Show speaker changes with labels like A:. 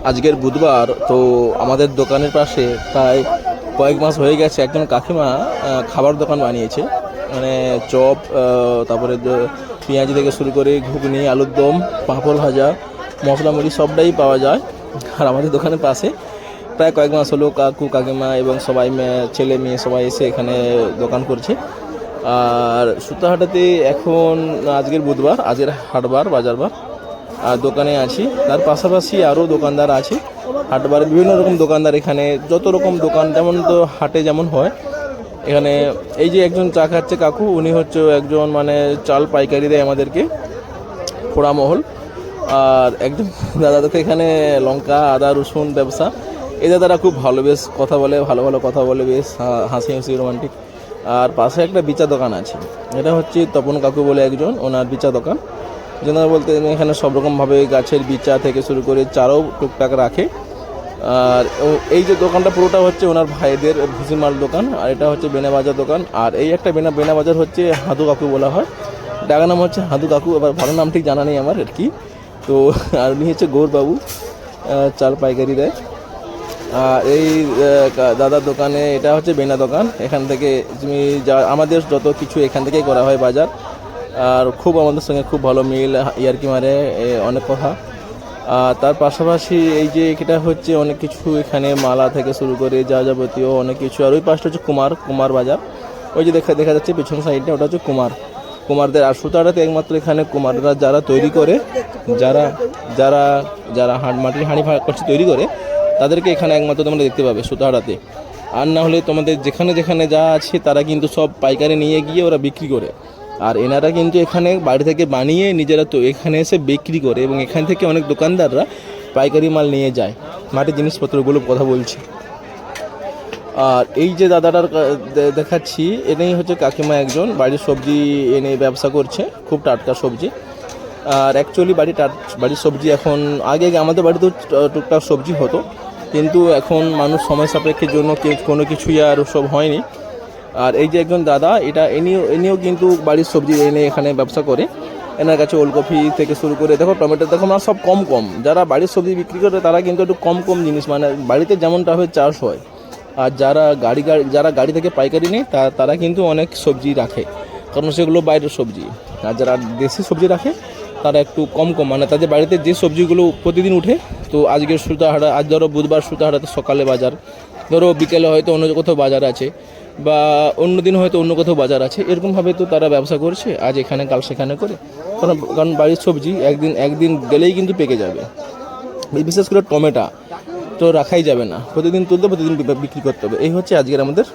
A: আজকের বুধবার তো আমাদের দোকানের পাশে প্রায় কয়েক মাস হয়ে গেছে একজন কাকিমা খাবার দোকান বানিয়েছে। মানে চপ, তারপরে পেঁয়াজি থেকে শুরু করে ঘুগনি, আলুর দম, পাঁপড় ভাজা, মশলা মুড়ি সবটাই পাওয়া যায়। আর আমাদের দোকানের পাশে প্রায় কয়েক মাস হলো কাকু কাকিমা এবং সবাই ছেলে মেয়ে সবাই এসে এখানে দোকান করছে। আর সুতাহাটাতে এখন আজকের বুধবার, আজকের হাটবার বাজারবার, আর দোকানে আছি। তার পাশাপাশি আরও দোকানদার আছে। হাটবারে বিভিন্ন রকম দোকানদার, এখানে যত রকম দোকান যেমন তো হাটে যেমন হয় এখানে। এই যে একজন চা খাচ্ছে কাকু, উনি হচ্ছে একজন মানে চাল পাইকারি দেয় আমাদেরকে, পোড়ামহল। আর একজন দাদা দেখে এখানে লঙ্কা আদা রসুন ব্যবসা। এই দাদারা খুব ভালো, বেশ কথা বলে, ভালো ভালো কথা বলে, বেশ হাসি হাসি রোমান্টিক। আর পাশে একটা বিচা দোকান আছে, এটা হচ্ছে তপন কাকু বলে একজন, ওনার বিচা দোকান। যেন বলতে এখানে সব রকমভাবে গাছের বিচা থেকে শুরু করে চারও টুকটাক রাখে। আর এই যে দোকানটা পুরোটা হচ্ছে ওনার ভাইদের ভুসিমাল দোকান, আর এটা হচ্ছে বেনাবাজার দোকান। আর এই একটা বেনাবাজার হচ্ছে হাদু কাকু বলা হয়, ডাকা নাম হচ্ছে হাদু কাকু, আবার ভালো নাম ঠিক জানা নেই আমার আর কি। তো আর উনি হচ্ছে গৌরবাবু, চাল পাইকারি দেয়। আর এই দাদার দোকানে, এটা হচ্ছে বেনা দোকান। এখান থেকে তুমি যা আমাদের যত কিছু এখান থেকেই করা হয় বাজার। আর খুব আমাদের সঙ্গে খুব ভালো মিল, ইয়ার্কি মারে অনেক কথা। আর তার পাশাপাশি এই যে এটা হচ্ছে অনেক কিছু, এখানে মালা থেকে শুরু করে যা যাবতীয় অনেক কিছু। আর ওই পাশটা হচ্ছে কুমার বাজার, ওই যে দেখা যাচ্ছে পেছন সাইডটা, ওটা হচ্ছে কুমারদের। আর সুতাটাতে একমাত্র এখানে কুমাররা যারা তৈরি করে, যারা যারা যারা মাটির হাঁড়ি করছে তৈরি করে, তাদেরকে এখানে একমাত্র তোমরা দেখতে পাবে সুতাহাটাতে। আর না হলে তোমাদের যেখানে যেখানে যা আছে তারা কিন্তু সব পাইকারি নিয়ে গিয়ে ওরা বিক্রি করে। আর এনারা কিন্তু এখানে বাড়ি থেকে বানিয়ে নিজেরা তো এখানে এসে বিক্রি করে, এবং এখান থেকে অনেক দোকানদাররা পাইকারি মাল নিয়ে যায়, মাটির জিনিসপত্রগুলো কথা বলছি। আর এই যে দাদাটার দেখাচ্ছি, এনেই হচ্ছে কাকিমা একজন, বাড়ির সবজি এনে ব্যবসা করছে, খুব টাটকা সবজি। আর অ্যাকচুয়ালি বাড়ির সবজি এখন, আগে আমাদের বাড়িতেও টুকটাক সবজি হতো, কিন্তু এখন মানুষ সময় সাপেক্ষের জন্য কোনো কিছুই আর সব হয়নি। আর এই যে একজন দাদা, এটা এনেও কিন্তু বাড়ির সবজি এনে এখানে ব্যবসা করে। এনার কাছে ওলকপি থেকে শুরু করে দেখো টমেটো, দেখো না সব কম। যারা বাড়ির সবজি বিক্রি করে তারা কিন্তু একটু কম জিনিস, মানে বাড়িতে যেমনটাভাবে চাষ হয়। আর যারা গাড়ি থেকে পাইকারি নেয় তারা কিন্তু অনেক সবজি রাখে, কারণ সেগুলো বাইরের সবজি। আর যারা দেশি সবজি রাখে তারা একটু কম, মানে তাদের বাড়িতে যে সবজিগুলো প্রতিদিন উঠে। তো আজকের সুতাহাটা, আজ ধরো বুধবার সুতাহাটাতে সকালে বাজার, ধরো বিকেলে হয়তো অন্য কোথাও বাজার আছে, বা অন্য দিন হয়তো অন্য কোথাও বাজার আছে, এরকমভাবে তো তারা ব্যবসা করছে, আজ এখানে কাল সেখানে করে। কারণ বাড়ির সবজি একদিন গেলেই কিন্তু পেকে যাবে। বিশেষ করে টমেটো তো রাখাই যাবে না, প্রতিদিন তুলতে প্রতিদিন বিক্রি করতে হবে। এই হচ্ছে আজকের আমাদের